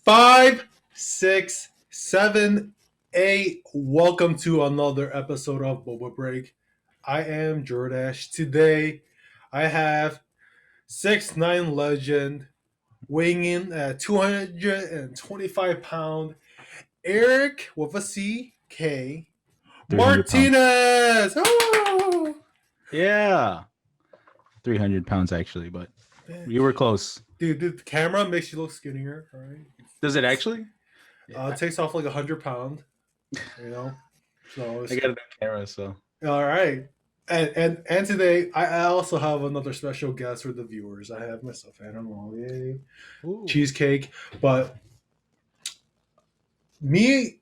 Five, six, seven, eight. Welcome to another episode of Boba Break. I am Jordash. Today, I have 6'9" legend weighing in at 225 pound Erick with a C K 300 pounds. Martinez. Oh! Yeah. 300 pounds, actually, but you were close. Dude, the camera makes you look skinnier. All right, Does it actually? it takes off like 100 pound. You know, so I it's got a new camera, so. all right. And today I also have another special guest for the viewers. I have myself animal, yay, Ooh. cheesecake. But me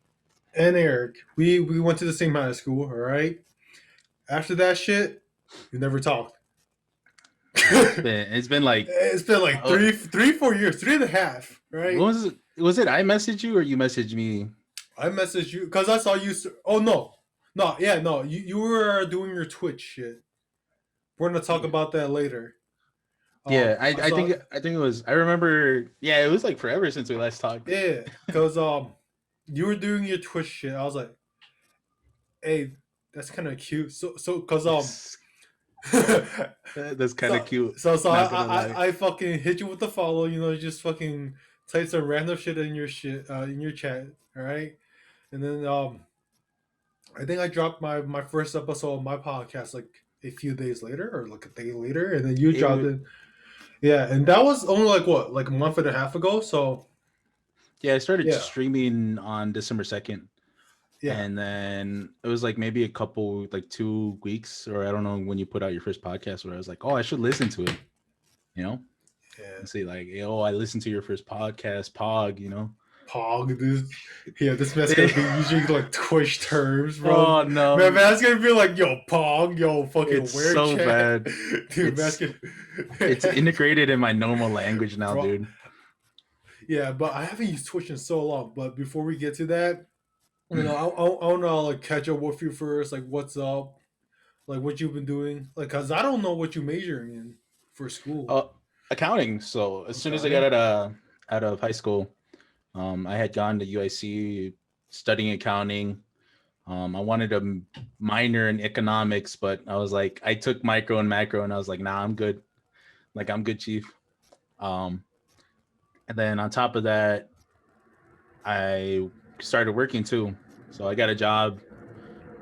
and Erick, we went to the same high school. All right. After that shit, we never talked. Yeah, it's been like, It's been like oh, 4 years, 3.5. what Right. was it? Was it I messaged you or you messaged me? I messaged you because I saw you. Oh no, no, yeah, no. You were doing your Twitch shit. We're gonna talk Yeah, about that later. yeah. I, I I saw. think I think it was. I remember. Yeah, it was like forever since we last talked. Yeah, because you were doing your Twitch shit. I was like, hey, that's kind of cute. So because Yes, that's kind of so cute. so Not gonna lie. I fucking hit you with the follow. You know, just fucking type some random shit in your in your chat. All right, and then I think I dropped my first episode of my podcast like a few days later or like a day later, and then you It dropped was, it. Yeah, and that was only like what, like a month and a half ago. So yeah, I started yeah, streaming on December 2nd. yeah, And then it was like maybe a couple, like 2 weeks, or I don't know when you put out your first podcast, where I was like, oh, I should listen to it, you know, yeah. and say like, oh, I listened to your first podcast, Pog. Pog, this, yeah, this man's gonna be using like Twitch terms, bro. Oh no, Man's gonna be like, yo, Pog, yo, fucking it's weird so chat, bad. dude. Man's It's gonna, it's integrated in my normal language now, bro. dude. Yeah, but I haven't used Twitch in so long. But before we get to that, I wanna like catch up with you first. Like, what's up? Like, what you've been doing? Like, cause I don't know what you're majoring in for school. Uh, Accounting. So as soon as I got Accounting. out of high school, I had gone to UIC studying accounting. I wanted a minor in economics, but I was like, I took micro and macro, and I was like, nah, I'm good. Like, I'm good, chief. Um, and then on top of that, I started working too. So I got a job,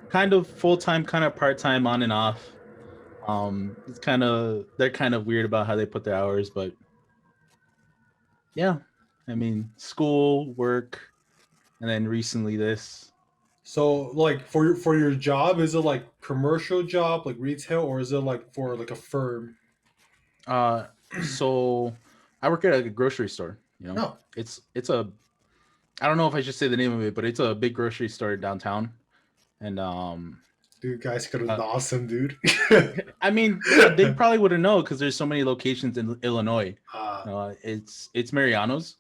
kind of full time, kind of part time, on and off. It's kind of they're kind of weird about how they put their hours, but yeah, I mean, school, work, and then recently this. So, like, for your job, is it like commercial job, like retail, or is it like for like a firm? So I work at a grocery store. No, It's a I don't know if I should say the name of it, but it's a big grocery store downtown. And dude, guys, could have uh, awesome, dude. I mean, they probably wouldn't know because there's so many locations in Illinois. uh, It's Mariano's,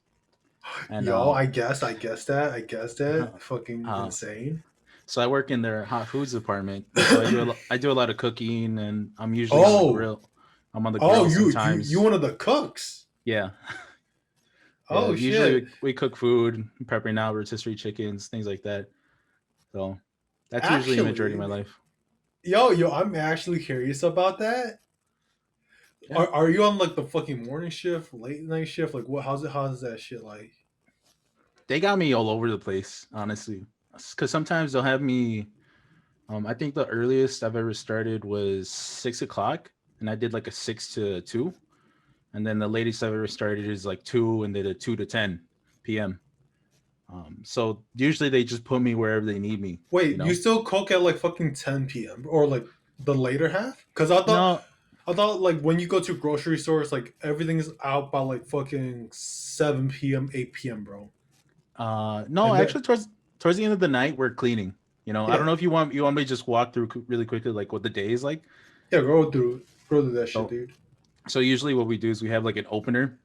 and yo, I guess that, uh, fucking uh, insane. so I work in their hot foods department. So I do a lot of cooking, and I'm usually on the Oh, grill. I'm on the oh, grill you sometimes. one of the cooks? Yeah, yeah. Oh Usually shit! we cook food, prepping out rotisserie chickens, things like that. So that's usually a majority of my Actually, life. yo, I'm actually curious about that. Yeah. Are you on like the fucking morning shift, late night shift? Like, what? How's that shit like? They got me all over the place, honestly. Because sometimes they'll have me. I think the earliest I've ever started was 6 o'clock, and I did like a 6 to 2, and then the latest I've ever started is like 2, and did a 2 to 10 p.m. So usually they just put me wherever they need me. You Wait, you know? still cook at like fucking 10 p.m. or like the later half? Because No, I thought like when you go to grocery stores, like everything's out by like fucking 7 p.m., 8 p.m., bro. no. And then Actually, towards the end of the night, we're cleaning. I don't yeah, know if you want me to just walk through really quickly, like what the day is like. yeah, go through that shit, So, dude. so usually what we do is we have like an opener.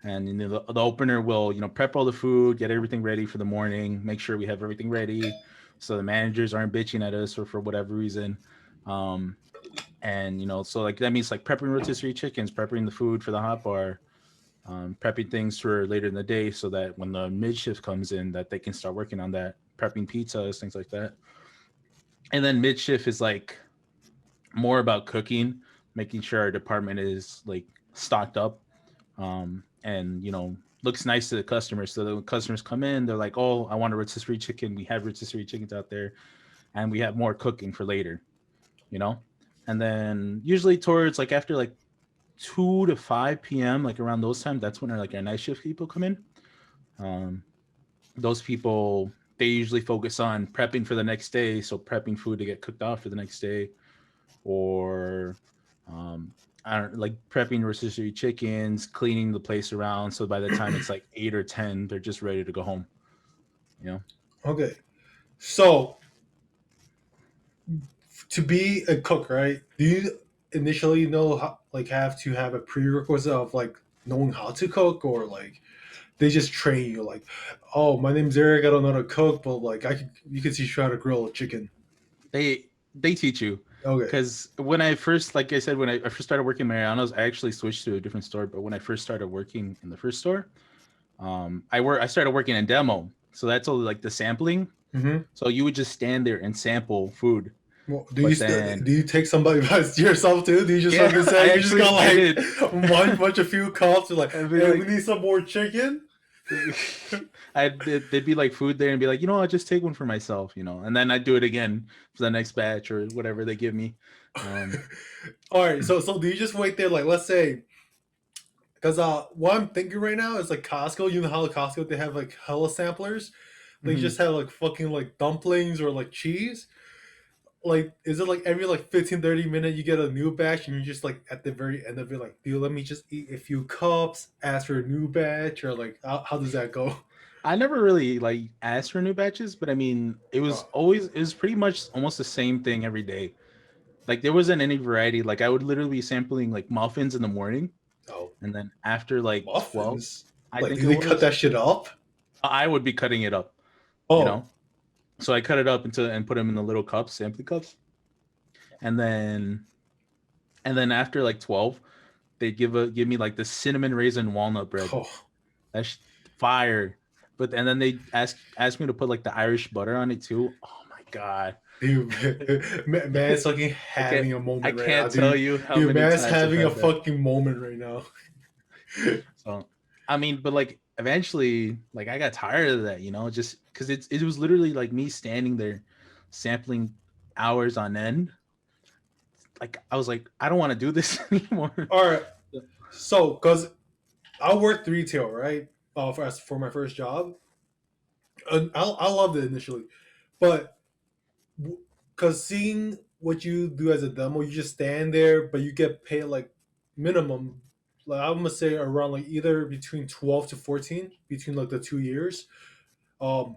And the opener will, prep all the food, get everything ready for the morning, make sure we have everything ready, so the managers aren't bitching at us or for whatever reason. And so like that means like prepping rotisserie chickens, prepping the food for the hot bar, prepping things for later in the day so that when the mid shift comes in, that they can start working on that, prepping pizzas, things like that. And then mid shift is like more about cooking, making sure our department is like stocked up, and looks nice to the customers. So that when customers come in, they're like, "Oh, I want a rotisserie chicken. We have rotisserie chickens out there, and we have more cooking for later." You know, and then usually towards like after like 2 to 5 p.m., like around those times, that's when our night shift people come in. Um, those people, they usually focus on prepping for the next day, so prepping food to get cooked off for the next day, or um, I don't like prepping rotisserie chickens, cleaning the place around. So by the time it's like 8 or 10, they're just ready to go home. You know, Okay. So to be a cook, right? Do you initially know how, like, have to have a prerequisite of like knowing how to cook, or like they just train you like, oh, my name's Eric, I don't know how to cook, but like you can teach you how to grill a chicken. they teach you. Okay. Because when I first, like I said, when I first started working in Mariano's, I actually switched to a different store. But when I first started working in the first store, I started working in demo, so that's all like the sampling. Mm-hmm. So you would just stand there and sample food. Well, But then, do you take somebody by yourself too? Do you just yeah, fucking say you just got I like did. one bunch of few cups? You're like, I'd be hey, we like, need some more chicken. there'd be like food there and be like, I'll just take one for myself, and then I'd do it again for the next batch or whatever they give me. Um, All right, so do you just wait there? Like, let's say, because what I'm thinking right now is like Costco. You know how Costco they have like hella samplers. They mhm. just have like fucking like dumplings or like cheese. Like, is it like every like 15-30 minutes you get a new batch and you just like at the very end of it like, dude, let me just eat a few cups, ask for a new batch, or like how does that go? I never really like asked for new batches, but I mean, Oh, it was pretty much almost the same thing every day. Like there wasn't any variety. Like I would literally be sampling like muffins in the morning, oh, and then after like 12, muffins. I Like, think do it they cut was, that shit up? I would be cutting it up, you Oh, know. So I cut it up into and put them in the little cups, sampling cups, and then after like 12, they give me like the cinnamon raisin walnut bread. oh, That's fire. But and then they ask me to put like the Irish butter on it too. Oh my god. dude, man's fucking I can't having a I moment right now, can't tell dude. you how Dude, many man's times I've having a had that. fucking moment right now. So I mean, but like eventually, like I got tired of that, just because it was literally like me standing there sampling hours on end. Like I was like, I don't want to do this anymore. All right, so because I worked retail, right? For my first job, and I loved it initially, but because seeing what you do as a demo, you just stand there, but you get paid like minimum, like I'm gonna say around like either between 12 to 14 between like the 2 years. Um,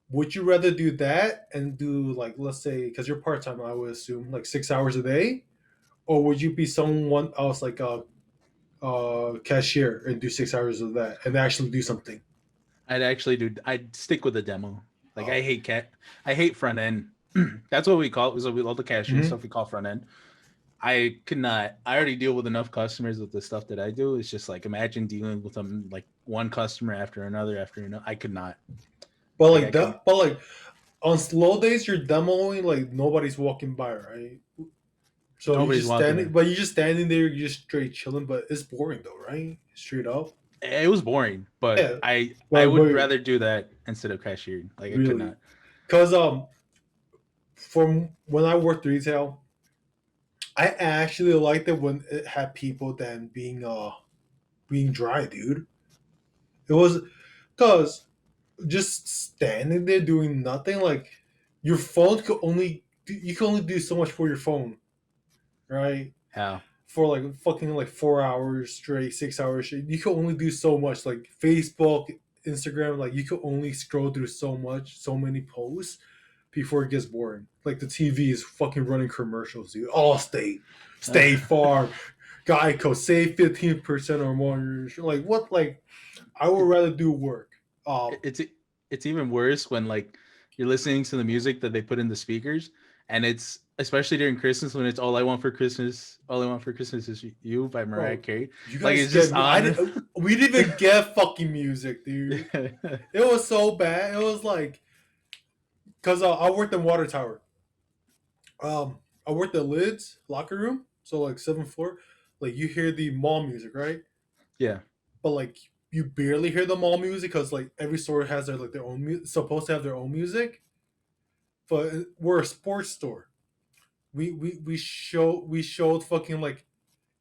would you rather do that and do like, let's say, because you're part time, I would assume like 6 hours a day, or would you be someone else like a cashier and do 6 hours of that and actually do something? I'd stick with the demo. Like Oh, I hate front end. That's what we call it. So we all the cashiering mm-hmm. stuff we call front end. I could not. I already deal with enough customers with the stuff that I do. It's just like imagine dealing with them like one customer after another after another. I could not. But Like like I couldn't. that, but like on slow days, you're demoing like nobody's walking by, right? So you Nobody's just walking standing, there. but you just standing there, you're just straight chilling. But it's boring though, right? Straight up. It was boring, but Yeah. I would But rather do that instead of cashiering. Like I could really, not. because from when I worked retail, I actually liked it when it had people than being dry, dude. It was because just standing there doing nothing, like your phone could only you can only do so much for your phone, right? Yeah. For like fucking like 4 hours straight, 6 hours straight, you can only do so much. Like Facebook, Instagram, like you can only scroll through so much, so many posts before it gets boring. Like the TV is fucking running commercials, dude. Allstate, Stay Farm, Geico, save 15% or more. Like what? Like I would rather do work. it's it's even worse when like you're listening to the music that they put in the speakers and it's especially during Christmas when it's all I want for Christmas, all I want for Christmas is you by Mariah Bro, Carey. you Like guys it's get just me. on. We didn't even get fucking music, dude. It was so bad. It was like because I worked in water tower. I worked the lids locker room, so like seventh floor. Like you hear the mall music, right? Yeah. But like you barely hear the mall music because like every store has their like their own supposed to have their own music. But we're a sports store. We showed fucking like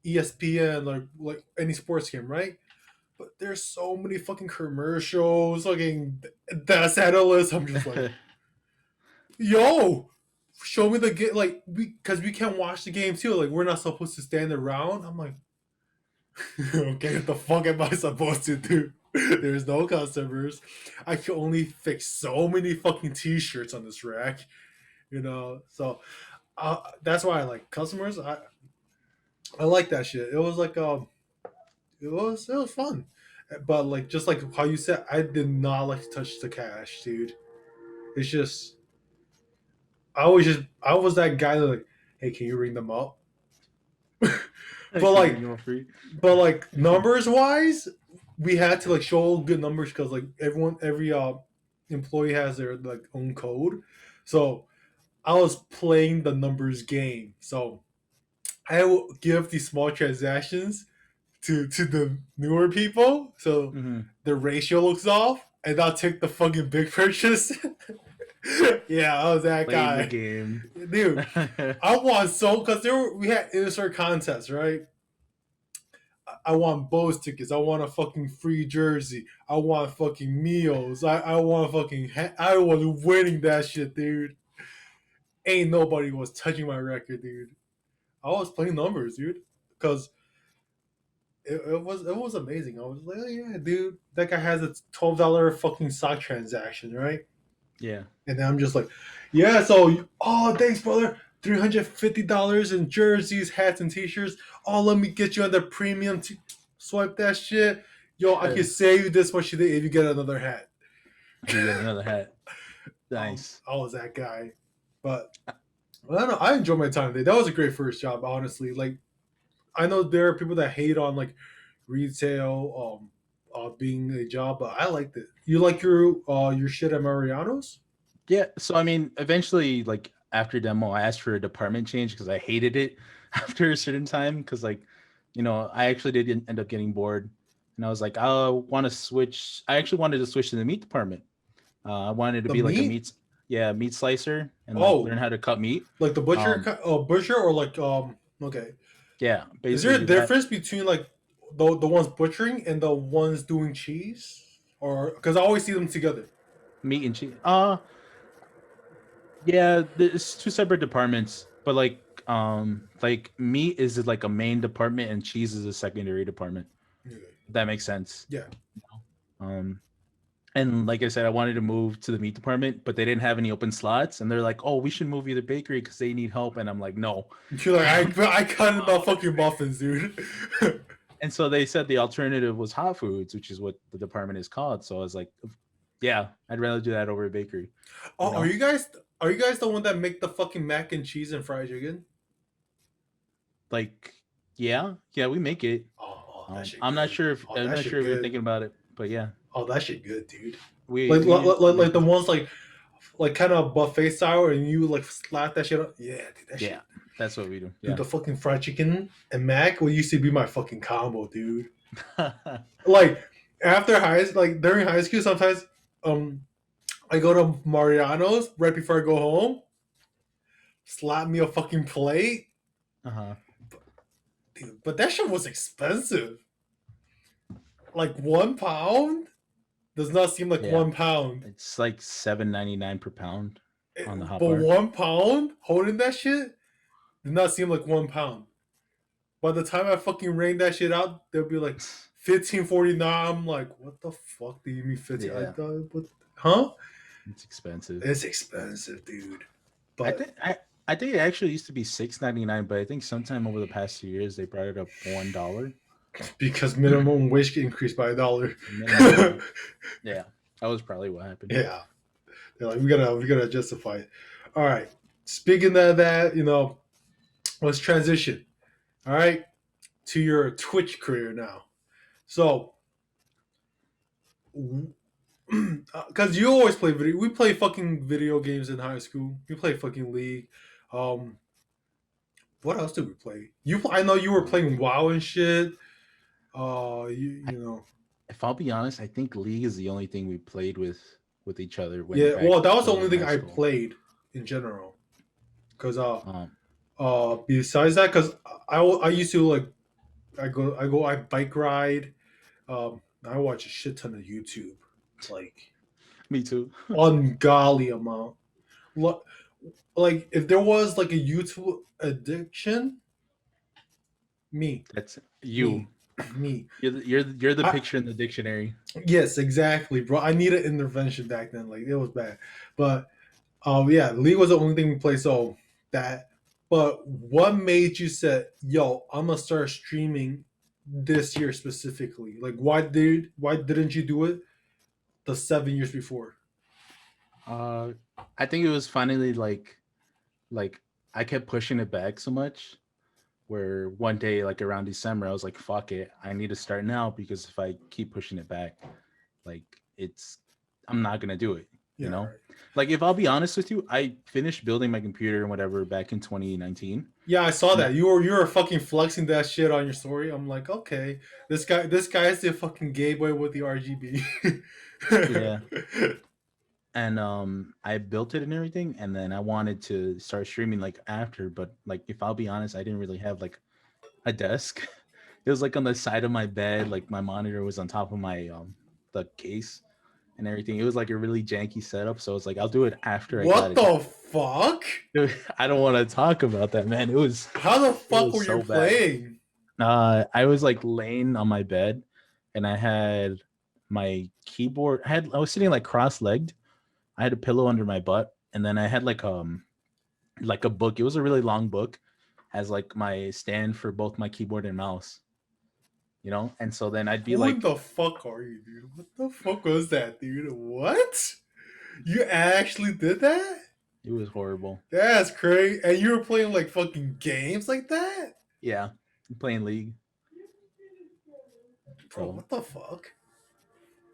ESPN like any sports game, right? But there's so many fucking commercials, fucking that's analysts. I'm just like, yo, show me the game, like because we can't watch the game too. Like we're not supposed to stand around. I'm like, okay, what the fuck am I supposed to do? There's no customers. I can only fix so many fucking t-shirts on this rack, So that's why I like customers. I like that shit. It was like it was fun, but like just like how you said, I did not like to touch the cash, dude. It's just I was that guy that like, hey, can you ring them up? But Can you bring like them for free? numbers wise, we had to like show good numbers because like every employee has their like own code. So I was playing the numbers game. So I will give these small transactions to the newer people, so Mm-hmm. the ratio looks off, and I'll take the fucking big purchase. Yeah, I was that Playing the guy, game. dude. I want so because we had insert contests, right? I want Bose tickets. I want a fucking free jersey. I want fucking meals. I want fucking. I was winning that shit, dude. Ain't nobody was touching my record, dude. I was playing numbers, dude, because it was amazing. I was like, oh, yeah, dude, that guy has a $12 fucking sock transaction, right? Yeah. And then I'm just like, yeah, so oh, thanks, brother. $350 in jerseys, hats, and t-shirts. Oh, let me get you on the premium. Swipe that shit. Yo, I can save you this much today if you get another hat. If you get another hat. Nice. I was that guy, but I don't know. I enjoyed my time there. That was a great first job, honestly. Like I know there are people that hate on like retail, being a job, but I liked it. You like your shit at Mariano's? Yeah. So I mean, eventually, like after demo, I asked for a department change because I hated it after a certain time. Because like, I actually did end up getting bored, and I was like, I want to switch. I actually wanted to switch to the meat department. I wanted to The be like a meat? meat slicer and like Oh, learn how to cut meat. like the butcher? Um, Butcher or like Okay. yeah, Is there basically a do that. difference between like the ones butchering and the ones doing cheese? Or because I always see them together. Meat and cheese. Yeah, it's two separate departments, but like meat is like a main department and cheese is a secondary department. Okay. If that makes sense. Yeah. Um, and like I said, I wanted to move to the meat department, but they didn't have any open slots, and they're like, "Oh, we should move you to the bakery because they need help." And I'm like, "No." You're like I cut enough fucking muffins, dude. And so they said the alternative was hot foods, which is what the department is called. So I was like, "Yeah, I'd rather do that over a bakery." You Oh, know, are you guys the one that make the fucking mac and cheese and fried chicken? like, yeah, we make it. That shit I'm not good. sure if Oh, that shit you're good. thinking about it, but yeah, Oh, that shit good, dude. we we Like make the it. ones like kind of buffet style, and you like slap that shit up. Yeah, dude, that Yeah, shit. that's what we do. Dude, Yeah. the fucking fried chicken and mac what used to be my fucking combo, dude. Like like during high school, sometimes um I go to Mariano's right before I go home, slap me a fucking plate, Uh-huh. dude. But that shit was expensive. Like 1 pound does not seem like Yeah. 1 pound. It's like 7.99 per pound on the hot But bar. 1 pound holding that shit did not seem like 1 pound. By the time I fucking rang that shit out, they'll be like 15.49. I'm like, what the fuck do you mean 15? I Yeah, thought, huh? it's expensive. It's expensive, dude. I But think I think it actually used to be 6.99, but I think sometime over the past 2 years they brought it up $1. because minimum wage increased by $1. Minimum wage. Yeah, that was probably what happened. Yeah, they're like, we gotta justify it. All right. speaking of that, let's transition. All right, to your Twitch career now. So, because you always play video, we play fucking video games in high school. We play fucking League. Um, what else did we play? I know you were Um, playing WoW and shit. I, You know, if I'll be honest, I think League is the only thing we played with each other when yeah. back Well, that was the when we were only in thing high I school. played in general. Cause Um, besides that, cause I used to like I bike ride. I watch a shit ton of YouTube, like Me too. ungodly amount. Like if there was like a YouTube addiction, me, That's you. me, me. You're the I, picture in the dictionary. yes, exactly, bro. I needed intervention back then. Like it was bad, but yeah, League was the only thing we played. So that, but what made you say, "Yo, I'm gonna start streaming this year specifically"? Like, why didn't you do it the 7 years before? Uh, I think it was finally like I kept pushing it back so much where one day like around December I was like fuck it, I need to start now because if I keep pushing it back, like it's I'm not gonna do it, you Yeah, know? right. Like if I'll be honest with you, I finished building my computer and whatever back in 2019. Yeah, I saw And that. You were fucking flexing that shit on your story. I'm like, okay, this guy is the fucking gay boy with the RGB. yeah, and I built it and everything, and then I wanted to start streaming like after, but like if I'll be honest, I didn't really have like a desk. It was like on the side of my bed, like my monitor was on top of my the case and everything. It was like a really janky setup, so it's like I'll do it after I got What it done. the fuck? I don't want to talk about that, man. How the It fuck was were you so bad. playing? I was like laying on my bed, and I had my keyboard. I was sitting like cross-legged. I had a pillow under my butt, and then I had like a book. It was a really long book, as like my stand for both my keyboard and mouse. And so then I'd be Who in like, the fuck are you, dude? What the fuck was that, dude? What? You actually did that? it was horrible. That's crazy. And you were playing like fucking games like that? Yeah, playing League. Bro, So what the fuck?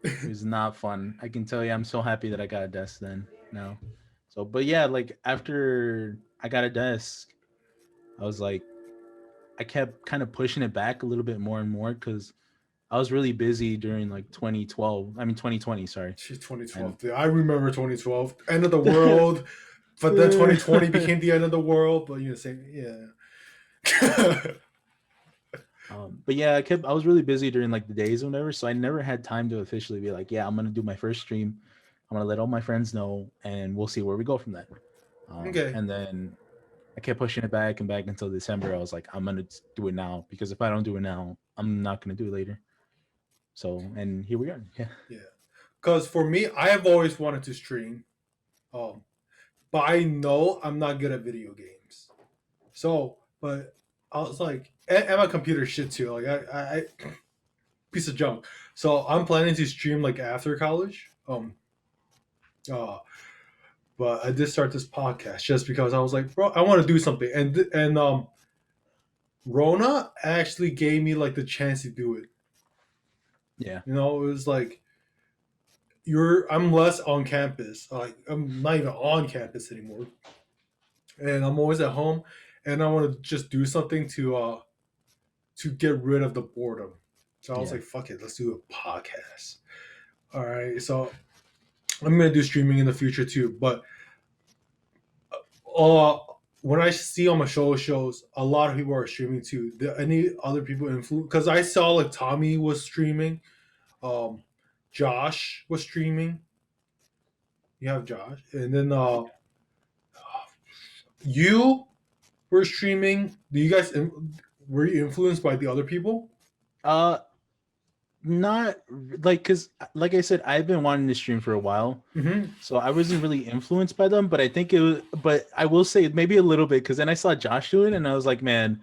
it was not fun. I can tell you, I'm so happy that I got a desk then. Now, so but yeah, like after I got a desk, I was like, I kept kind of pushing it back a little bit more and more because I was really busy during like 2012. I mean 2020, sorry. Shit, And 2012, dude. I remember 2012. End of the world. But then 2020 became the end of the world. But you know, same, yeah. but yeah, I was really busy during like the days or whatever, so I never had time to officially be like, yeah, I'm gonna do my first stream. I'm gonna let all my friends know, and we'll see where we go from that. Okay. And then I kept pushing it back and back until December. I was like, I'm gonna do it now because if I don't do it now, I'm not gonna do it later. So, and here we are. Yeah. Yeah. Because for me, I have always wanted to stream. Um, but I know I'm not good at video games. So, but I was like, and my computer shit too. Like, I piece of junk. So I'm planning to stream like after college. Uh, but I did start this podcast just because I was like, bro, I want to do something, and Rona actually gave me like the chance to do it. Yeah. It was like I'm less on campus. Like I'm not even on campus anymore, and I'm always at home, and I want to just do something to get rid of the boredom. So I was Yeah. like, fuck it, let's do a podcast. All right, so I'm gonna do streaming in the future too, but uh, when I see on my shows, a lot of people are streaming too. Any other people influence? Because I saw like Tommy was streaming, um, Josh was streaming. You have Josh, and then you were streaming. Do you guys were you influenced by the other people? Uh, Not like because like I said, I've been wanting to stream for a while, Mm-hmm. so I wasn't really influenced by them. But I think it was. But I will say maybe a little bit because then I saw Josh doing it, and I was like, man,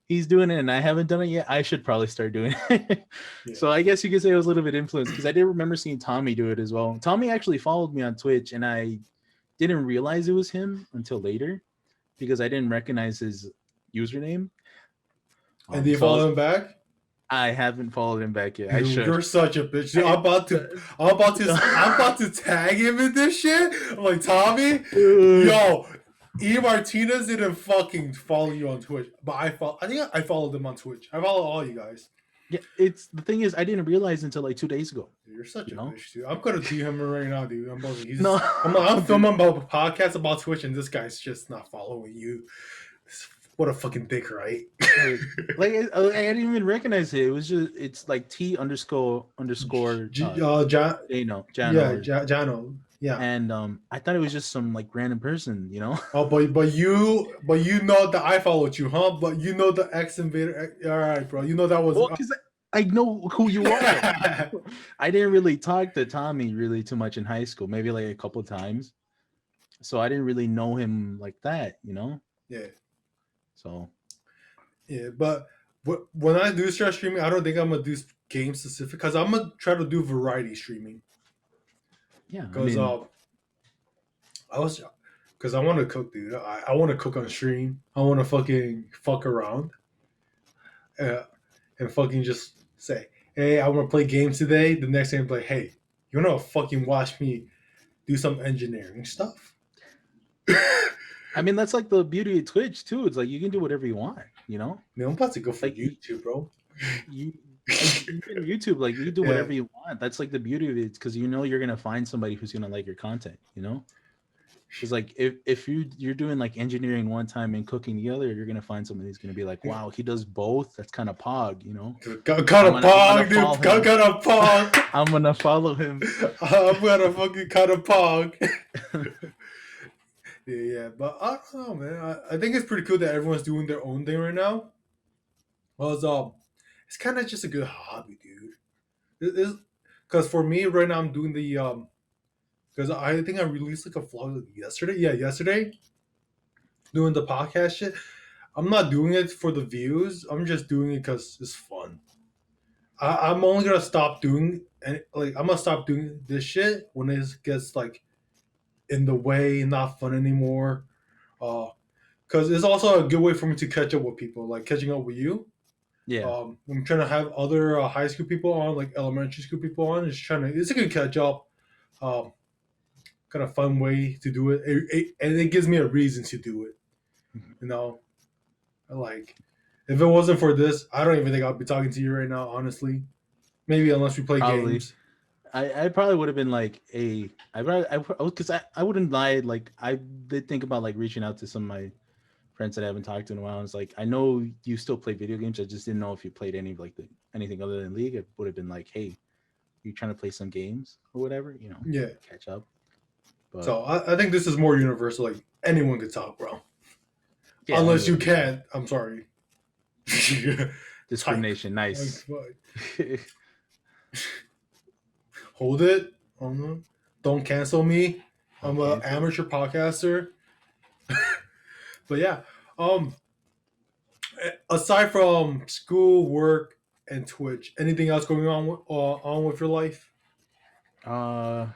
he's doing it, and I haven't done it yet. I should probably start doing it. Yeah. So I guess you could say I was a little bit influenced because I did remember seeing Tommy do it as well. Tommy actually followed me on Twitch, and I didn't realize it was him until later. because I didn't recognize his username. And do you So follow him back? I haven't followed him back yet. I Dude, should. you're such a bitch. Dude, I, I'm about to tag him in this shit. I'm like, Tommy, Dude. yo, E Martinez didn't fucking follow you on Twitch, but I think I followed him on Twitch. I follow all you guys. Yeah, it's the thing is I didn't realize until like 2 days ago. Dude, you're such You a know? bitch, dude. I'm gonna DM him right now, dude. No, I'm dude. filming about a podcast about Twitch, and this guy's just not following you. What a fucking dick, right? Like I didn't even recognize it. It was just it's like T underscore Jano Yeah, or Jano. Yeah. and I thought it was just some like random person, you know. Oh, but you know that I followed you, huh? But you know the X Invader. All right, bro. You know that was. Well, because I know who you are. I didn't really talk to Tommy really too much in high school, maybe like a couple times. So I didn't really know him like that, you know. Yeah, So yeah. But when I do start streaming, I don't think I'm gonna do game specific because I'm gonna try to do variety streaming. yeah, I Because mean, I was because I want to cook, dude. I want to cook on stream. I want to fucking fuck around, uh, and fucking just say, "Hey, I want to play games today." The next day, I'm like, "Hey, you wanna fucking watch me do some engineering stuff?" I mean that's like the beauty of Twitch too. It's like you can do whatever you want, you know. Man, I'm about to go for Like YouTube, bro. you even YouTube, like you can do Yeah. whatever you want. That's like the beauty of it, because you know you're gonna find somebody who's gonna like your content, you know. It's like if you're doing like engineering one time and cooking the other, you're gonna find somebody who's gonna be like, wow, he does both. That's kind of pog, you know. Kind of pog, dude. Kind of pog. I'm gonna follow him. I'm gonna fucking kind of pog. Yeah, but I don't know, man. I think it's pretty cool that everyone's doing their own thing right now. Cause it's kind of just a good hobby, dude. Because for me right now, I'm doing the because I think I released like a vlog yesterday. Yeah, yesterday, doing the podcast shit. I'm not doing it for the views. I'm just doing it because it's fun. I'm only gonna stop doing and like I'm gonna stop doing this shit when it gets like in the way, not fun anymore. Because it's also a good way for me to catch up with people, like catching up with you. Yeah, I'm trying to have other high school people on, like elementary school people on. It's a good catch up. Um, Kind of fun way to do it. And it gives me a reason to do it. You know, like if it wasn't for this, I don't even think I'd be talking to you right now. Honestly, maybe unless we play probably. games. I probably would have been like because I wouldn't lie, like I did think about like reaching out to some of my friends that I haven't talked to in a while. It's like I know you still play video games. I just didn't know if you played any of like anything other than League. It would have been like, hey, you trying to play some games or whatever, you know, Yeah. catch up. But So I think this is more universal. Like anyone could talk, bro. yeah, Unless you anyway, can't. I'm sorry. discrimination, nice. Hold it. Don't cancel me. I'm an Cancel. amateur podcaster. But yeah, um, aside from school, work, and Twitch, anything else going on with your life? Uh,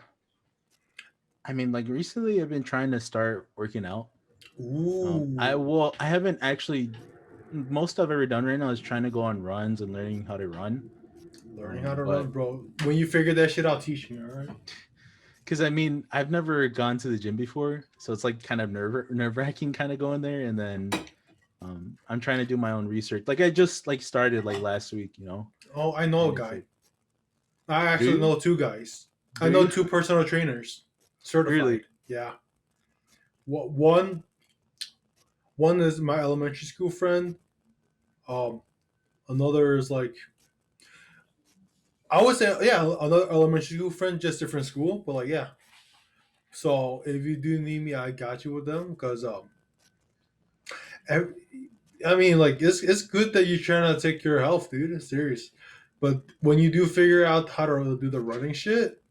I mean, like recently, I've been trying to start working out. Ooh, I haven't actually. Most I've ever done right now is trying to go on runs and learning how to run. learning how to But run, bro. When you figure that shit out, teach me. All right. because I mean, I've never gone to the gym before, so it's like kind of nerve wracking, kind of going there, and then I'm trying to do my own research. Like I just like started like last week, you know. Oh, I know a And it's guy. like, I do actually you? know two guys. I Do know you? two personal trainers, certified. Really? Yeah. One is my elementary school friend. Um, Another is like I would say, yeah, another elementary school friend, just different school, but like, yeah. So if you do need me, I got you with them because ev- I mean, like, it's good that you're trying to take care of health, dude. It's serious. But when you do figure out how to do the running shit,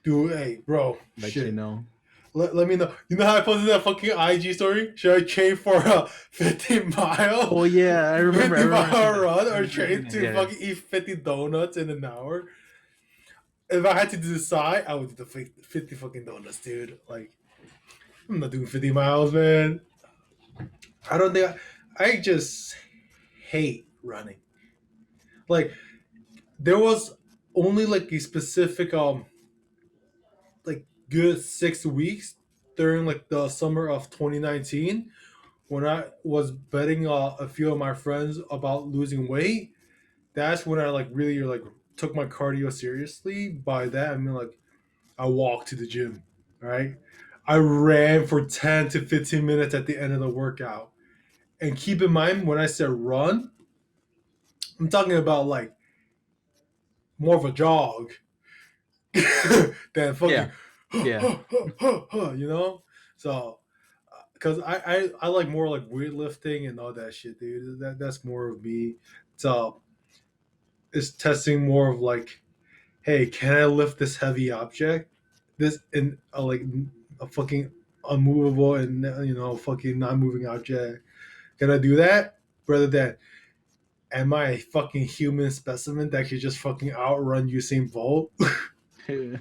hey, bro, Let you shit. know. Let me know. You know how I posted that fucking IG story? Should I train for a 50 mile, Oh yeah, I remember. 50 I remember seeing mile that. run I or remember seeing train that. to Yeah. fucking eat 50 donuts in an hour? If I had to decide, I would do the 50 fucking donuts, dude. Like, I'm not doing 50 miles, man. I don't think I just hate running. Like there was only like a specific like good 6 weeks during like the summer of 2019 when I was betting a few of my friends about losing weight. That's when I like really like took my cardio seriously. By that I mean like I walked to the gym, right? I ran for 10 to 15 minutes at the end of the workout. And keep in mind when I said run, I'm talking about like more of a jog than Yeah, fucking, yeah, you know? So, because I like more like weightlifting and all that shit, dude. That's more of me. So, it's testing more of like, hey, can I lift this heavy object? This in like a fucking unmovable and fucking non-moving object. Can I do that? Rather than am I a fucking human specimen that could just fucking outrun Usain Bolt? you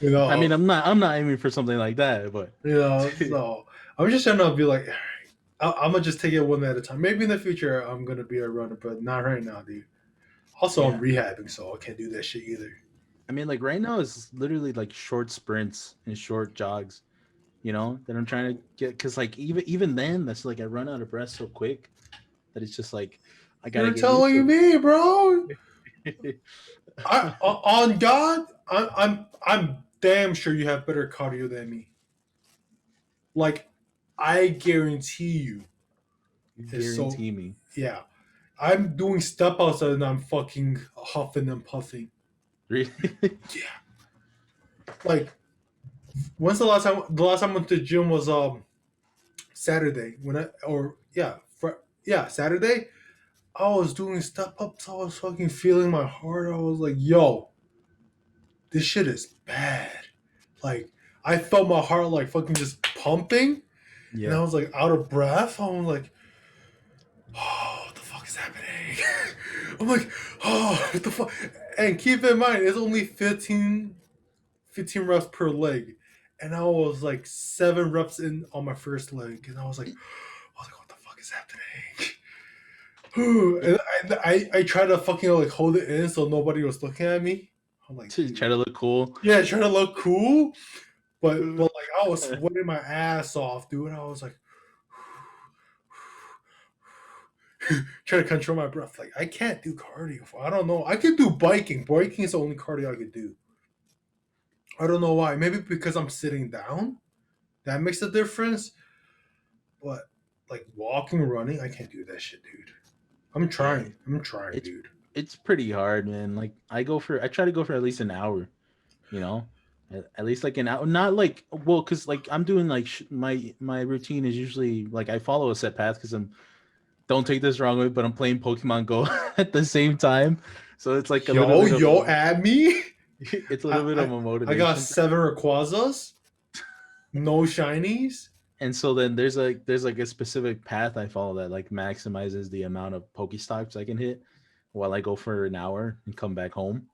I mean, know, I'm not aiming for something like that, but So I'm just trying to be like, I'm gonna just take it one at a time. Maybe in the future I'm gonna be a runner, but not right now, dude. Also, I'm yeah. rehabbing, so I can't do that shit either. I mean, like right now is literally like short sprints and short jogs, that I'm trying to get. Because like even then, that's like I run out of breath so quick that it's just like I gotta You're get used telling to me, bro? it. On God, I'm damn sure you have better cardio than me. Like, I guarantee you, You it's so. guarantee me. Yeah, I'm doing step outs and I'm fucking huffing and puffing. Really? Yeah, like when's the last time? The last time I went to the gym was Saturday when I or yeah yeah Saturday. I was doing step ups. I was fucking feeling my heart. I was like, yo, this shit is bad. Like I felt my heart like fucking just pumping, and I Yeah. was like out of breath. I was like, oh, what the fuck is happening? I'm like, oh, what the fuck? And keep in mind, it's only 15 reps per leg. And I was like 7 reps in on my first leg. And I was like, what the fuck is happening? and I tried to fucking like hold it in so nobody was looking at me. I'm like, To dude. try to look cool. Yeah, trying to look cool. But like I was sweating my ass off, dude. I was like trying to control my breath. Like I can't do cardio. I don't know. I could do biking. Biking is the only cardio I could do. I don't know why. Maybe because I'm sitting down. That makes a difference. But like walking, running, I can't do that shit, dude. I'm Yeah, trying. I'm trying, it's dude. it's pretty hard, man. Like I try to go for at least an hour. You know, at least like an hour. Not like well, because like I'm doing like my routine is usually like I follow a set path because I'm don't take this wrong way, but I'm playing Pokemon Go at the same time, so it's like a little Yo, bit of yo, a at me. it's a little I bit of I, a I got motivation. 7 Rayquazas, no shinies. And so then there's like a specific path I follow that like maximizes the amount of Pokestops I can hit while I go for an hour and come back home.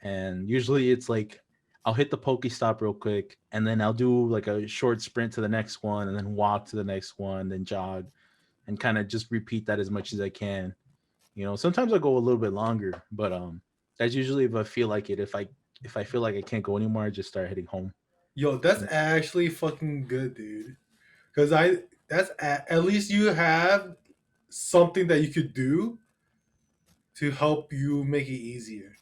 And usually it's like I'll hit the Pokestop real quick and then I'll do like a short sprint to the next one and then walk to the next one, then jog and kind of just repeat that as much as I can. Sometimes I'll go a little bit longer, but that's usually if I feel like it. If I feel like I can't go anymore, I just start heading home. Yo, that's actually fucking good, dude. Because at least you have something that you could do to help you make it easier.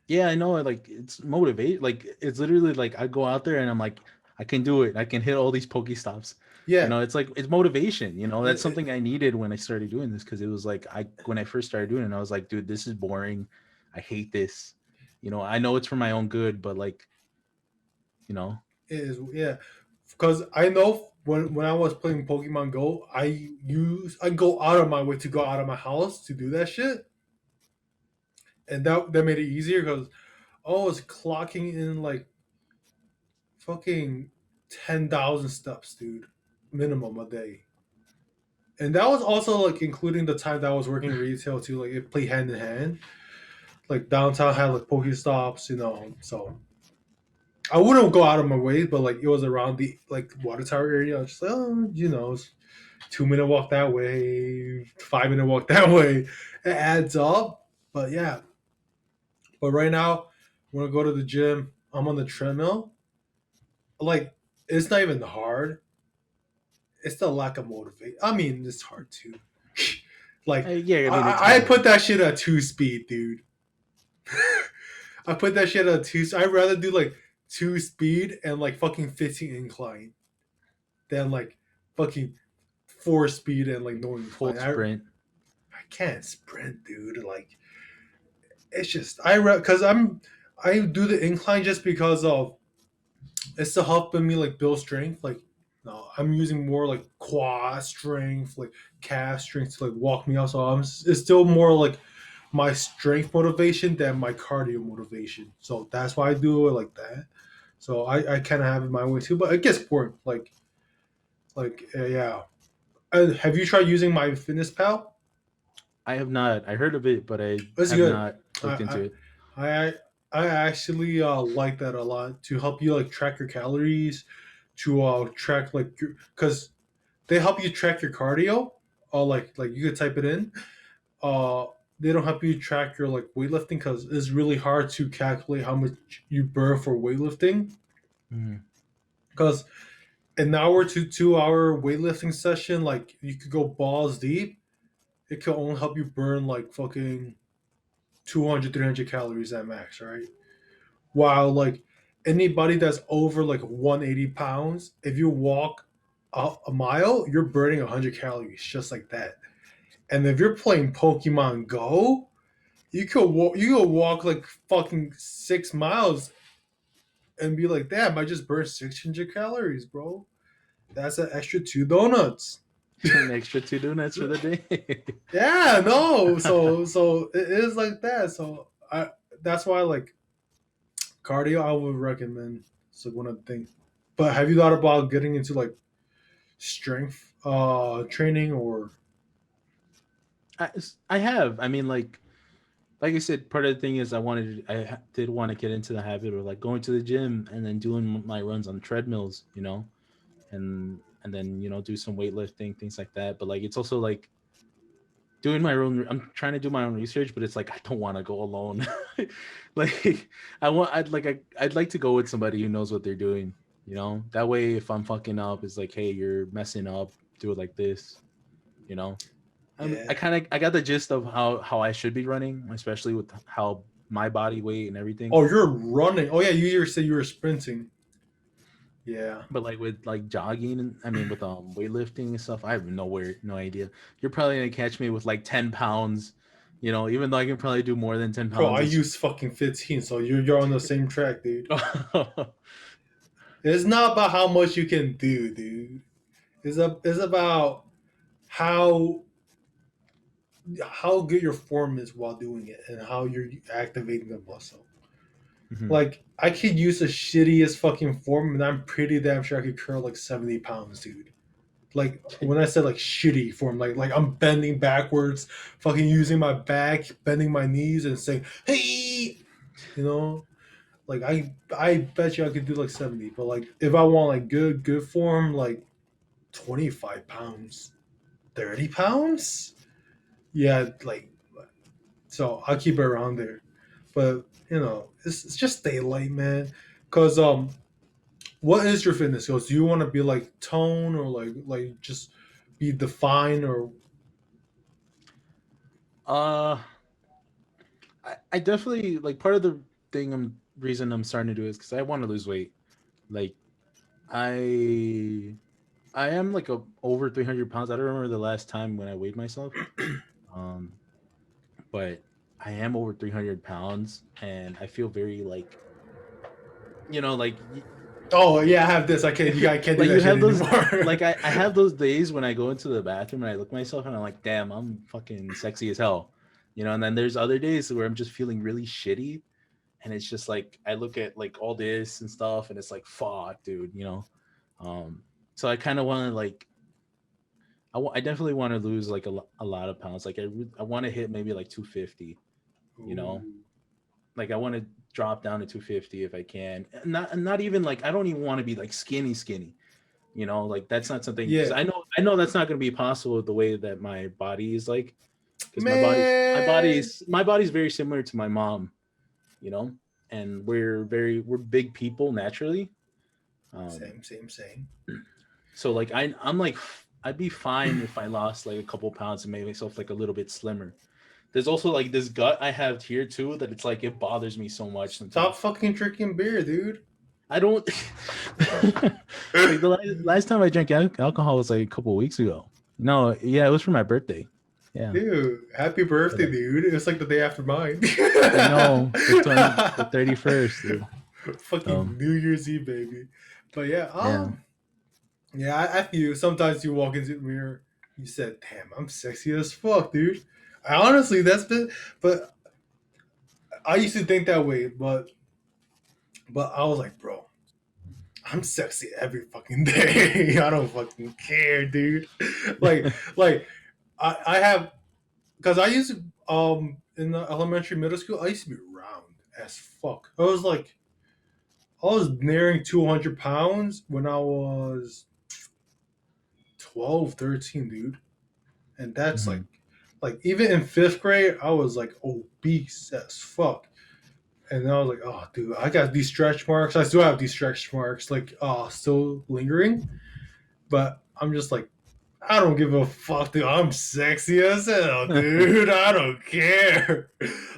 Yeah, I know. Like it's motivate. Like it's literally like I go out there and I'm like, I can do it. I can hit all these Pokestops. Yeah, It's like it's motivation. That's it, something I needed when I started doing this because it was like I when I first started doing it, I was like, dude, this is boring. I hate this. I know it's for my own good, but like, you know, it is. Yeah, because I know when I was playing Pokemon Go, I go out of my way to go out of my house to do that shit, and that made it easier because I was clocking in like fucking 10,000 steps, dude, minimum a day. And that was also like including the time that I was working retail too. Like it played hand in hand. Like downtown had like Pokestops, so I wouldn't go out of my way, but like it was around the like water tower area. I was just like, oh, it's 2 minute walk that way, 5 minute walk that way. It adds up. But yeah. But right now, when I go to the gym, I'm on the treadmill. Like it's not even hard. It's the lack of motivation. I mean, it's hard too. Like Yeah, I mean it's I put hard. that shit at 2 speed, dude. I put that shit at two. I'd rather do like 2 speed and like fucking 15 incline than like fucking 4 speed and like no Full incline. sprint. I can't sprint, dude. Like it's just because I do the incline just because of it's to helping me like build strength. Like no, I'm using more like quad strength, like calf strength to like walk me out. So it's still more like my strength motivation than my cardio motivation. So that's why I do it like that. So I kind of have it my way too, but it gets boring. Yeah. Have you tried using my Fitness Pal? I have not. I heard of it, but I It's have good. not looked I into it. I I actually like that a lot to help you like track your calories, to track like because they help you track your cardio. Like you could type it in. Uh, they don't help you track your like weightlifting because it's really hard to calculate how much you burn for weightlifting. Mhm. Because an hour to 2 hour weightlifting session, like you could go balls deep. It could only help you burn like fucking 200, 300 calories at max, right? While like anybody that's over like 180 pounds, if you walk a mile, you're burning 100 calories just like that. And if you're playing Pokemon Go, you could walk like fucking 6 miles and be like, damn, I just burned 600 calories, bro. That's an extra 2 donuts. An extra two donuts for the day. Yeah, no. So it is like that. So I that's why like cardio I would recommend. So one of the things. But have you thought about getting into like strength training or I have. I mean, like I said, part of the thing is did want to get into the habit of like going to the gym and then doing my runs on treadmills, and then do some weightlifting, things like that. But like it's also like doing my own. I'm trying to do my own research, but it's like I don't want to go alone. Like I'd like to go with somebody who knows what they're doing. That way if I'm fucking up, it's like, hey, you're messing up. Do it like this. You know. I yeah? kind of I got the gist of how I should be running, especially with how my body weight and everything. Oh, you're running. Oh yeah, you said you were sprinting. Yeah. But like with like jogging and I mean with weightlifting and stuff, I have no idea. You're probably gonna catch me with like 10 pounds, even though I can probably do more than ten Bro, I pounds. It's use fucking 15, so you're on the same track, dude. It's not about how much you can do, dude. It's about how how good your form is while doing it and how you're activating the muscle. Mhm. Like I could use the shittiest fucking form, and I'm pretty damn sure I could curl like 70 pounds, dude. Like when I said like shitty form, like I'm bending backwards, fucking using my back, bending my knees, and saying hey, you know. Like I bet you I could do like 70, but like if I want like good form, like 25 pounds, 30 pounds, yeah, like so I'll keep it around there. But it's just daylight, man. Cause what is your fitness goals? Do you want to be like tone or like just be defined or uh I definitely like part of the thing I'm reason I'm starting to do is because I want to lose weight. Like I I am like over 300 pounds. I don't remember the last time when I weighed myself. Um but I am over 300 pounds and I feel very like oh yeah, I have this. I can't. I can't do like that you shit have those anymore. like I have those days when I go into the bathroom and I look myself and I'm like, damn, I'm fucking sexy as hell. And then there's other days where I'm just feeling really shitty. And it's just like I look at like all this and stuff and it's like, fuck, dude. Um, so I kind of want to like I definitely want to lose like a lot of pounds. Like I want to hit maybe like 250, you know? Ooh. Like I want to drop down to 250 if I can. Not even like I don't even want to be like skinny. Like that's not something because Yeah, I know that's not going to be possible with the way that my body is like because man. my body's very similar to my mom, you know, and we're big people naturally. Um, Same. so like I'm like I'd be fine if I lost like a couple pounds and made myself like a little bit slimmer. There's also like this gut I have here too that it's like it bothers me so much Stop sometimes. fucking drinking beer, dude. I don't like the last time I drank alcohol was like a couple of weeks ago. No, yeah, it was for my birthday. Yeah, Dude, happy but, birthday, dude. It's like the day after mine. I know the 31st, dude. So Fucking New Year's Eve, baby. But yeah, yeah, yeah, I feel you. Sometimes you walk into the mirror, you said, "Damn, I'm sexy as fuck, dude." I honestly, but I used to think that way, but I was like, bro, I'm sexy every fucking day. I don't fucking care, dude. like, like I have because I used to in the elementary middle school, I used to be round as fuck. I was nearing 200 pounds when I was 12, 13, dude. And that's mhm. like even in fifth grade, I was like obese as fuck. And I was like, oh, dude, I got these stretch marks. I still have these stretch marks, like, still lingering. But I'm just like, I don't give a fuck, dude. I'm sexy as hell, dude. I don't care.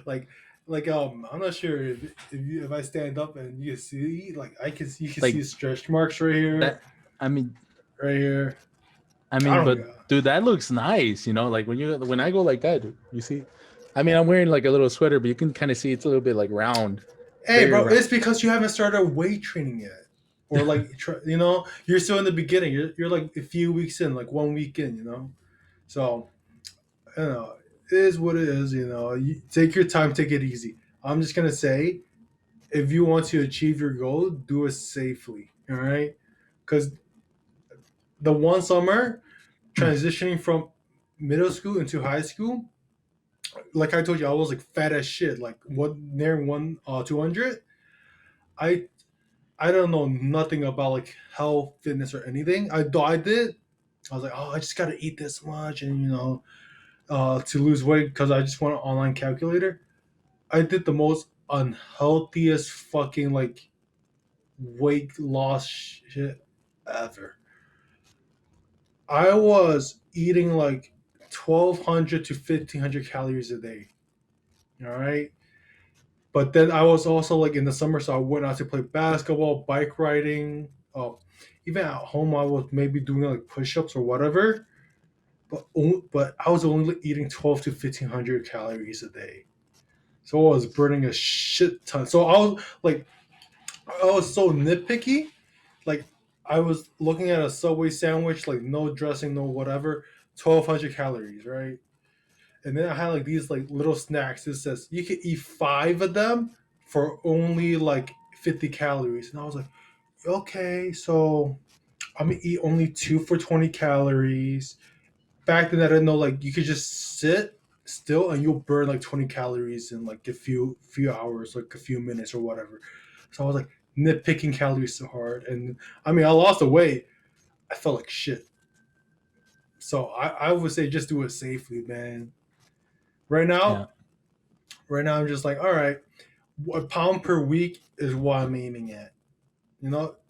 like, I'm not sure if I stand up and you can see, like, you can see Like stretch marks right here, that. I mean, right here. I I mean, don't but know. dude, that looks nice. Like when I go like that, dude, you see. I mean, I'm wearing like a little sweater, but you can kind of see it's a little bit like round, Hey, very bro, round. it's because you haven't started weight training yet, or like, you're still in the beginning. You're like a few weeks in, like 1 week in, So it is what it is. You take your time, take it easy. I'm just gonna say, if you want to achieve your goal, do it safely. All right, because the one summer transitioning from middle school into high school, like I told you, I was like fat as shit, like what near 200. I I don't know nothing about like health, fitness, or anything. I thought I did. I was like, oh, I just gotta eat this much, and to lose weight because I just want an online calculator. I did the most unhealthiest fucking like weight loss shit ever. I was eating like 1,200 to 1,500 calories a day. All right. But then I was also like in the summer, so I went out to play basketball, bike riding. Even at home, I was maybe doing like push ups or whatever. But I was only eating 1,200 to 1,500 calories a day. So I was burning a shit ton. So I was so nitpicky. Like I was looking at a Subway sandwich, like no dressing, no whatever, 1,200 calories, right? And then I had like these like little snacks. It says you can eat five of them for only like 50 calories, and I was like, okay, so I'm gonna eat only two for 20 calories. Back then, I didn't know like you could just sit still and you'll burn like 20 calories in like a few hours, like a few minutes or whatever. So I was like nitpicking calories so hard, and I mean I lost the weight. I felt like shit. So I would say just do it safely, man. Right Yeah, now, right now I'm just like, all right, a pound per week is what I'm aiming at.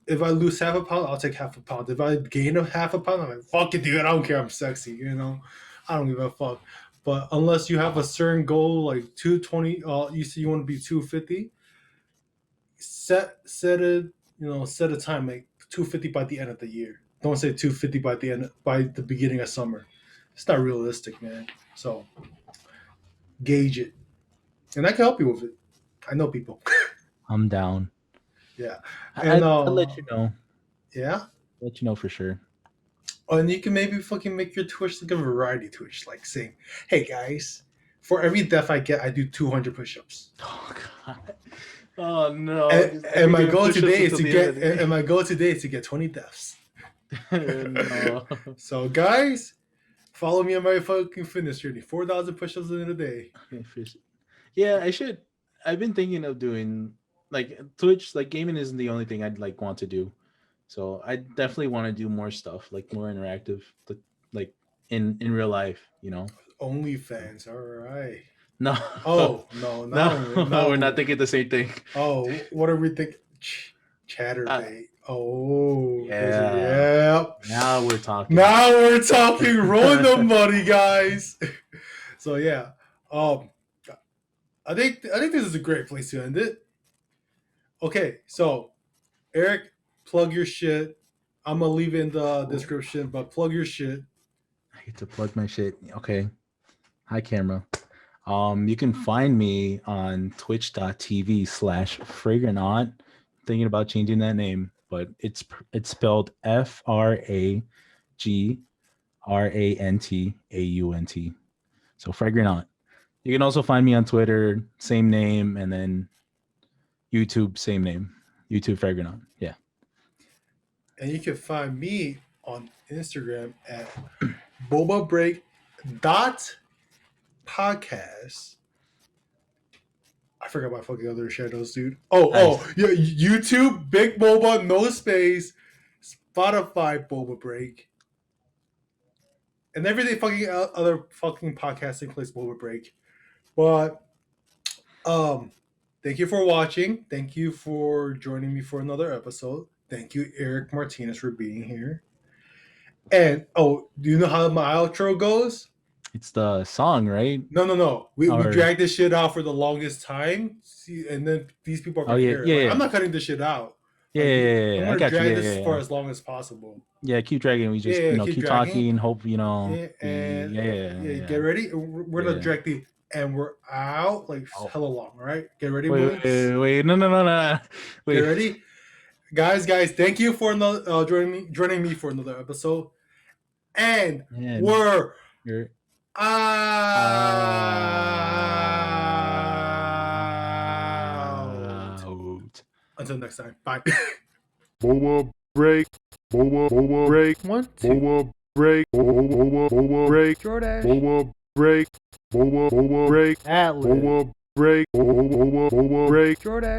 If I lose half a pound, I'll take half a pound. If I gain a half a pound, I'm like, fuck it, dude. I don't care. I'm sexy. I don't give a fuck. But unless you have a certain goal, like 220, you say you want to be 250, set it. Set a time like 250 by the end of the year. Don't say 250 by the beginning of summer. It's not realistic, man. So gauge it, and I can help you with it. I know people. I'm down. Yeah, I and I'll let you know. yeah. Let you know for sure. Oh, and you can maybe fucking make your Twitch like a variety Twitch, like saying, "Hey guys, for every death I get, I do 200 push-ups." Oh god. Oh no! And, Just and keep my doing goal push-ups today is until to the end of get the day. and my goal today is to get 20 deaths. No. So guys, follow me on my fucking fitness journey. 4,000 push-ups in a day. Yeah, I should. I've been thinking of doing. like Twitch, like gaming isn't the only thing I'd like want to do. So I definitely want to do more stuff, like more interactive, like in real life, you know. OnlyFans. All right. No, Oh no, no, now we're not thinking the same thing. oh, what are we thinking? Uh, Chatterbait. Oh, yeah. yep. Now we're talking. Now we're talking. Rolling the money, guys. So yeah, um, I think this is a great place to end it. Okay, so Eric, plug your shit. I'm gonna leave it in the description, but plug your shit. I get to plug my shit. Okay. Hi, camera. You can find me on twitch.tv/fragrantant. Thinking about changing that name, but it's spelled FRAGRANTAUNT. So Fragrantant. You can also find me on Twitter, same name, and then YouTube, same name. YouTube Fragrantant. Yeah. And you can find me on Instagram at bobabreak.podcast. I forgot my fucking other shadows, dude. Oh, yeah, YouTube, Big Boba, no space, Spotify, Boba Break, and everything fucking other fucking podcasting place, Boba Break. But thank you for watching. Thank you for joining me for another episode. Thank you, Eric Martinez, for being here. And do you know how my outro goes? It's the song, right? No. We dragged this shit out for the longest time. See, and then these people are gonna hear it. Yeah. I'm not cutting this shit out. Yeah. I'm gonna drag this for as long as possible. Yeah, keep dragging. We just keep talking. Hope Get ready. We're gonna drag the and we're out like hella long. All right, get ready. Wait, no. Wait. Get ready, guys. Thank you for joining me for another episode. And we're out. Until next time. Bye. Boba break. Boba break. 1, 2. Boba break. Boba break. Jordache. Boba break. Boba break. Atlas. Boba break. Boba break. Jordache.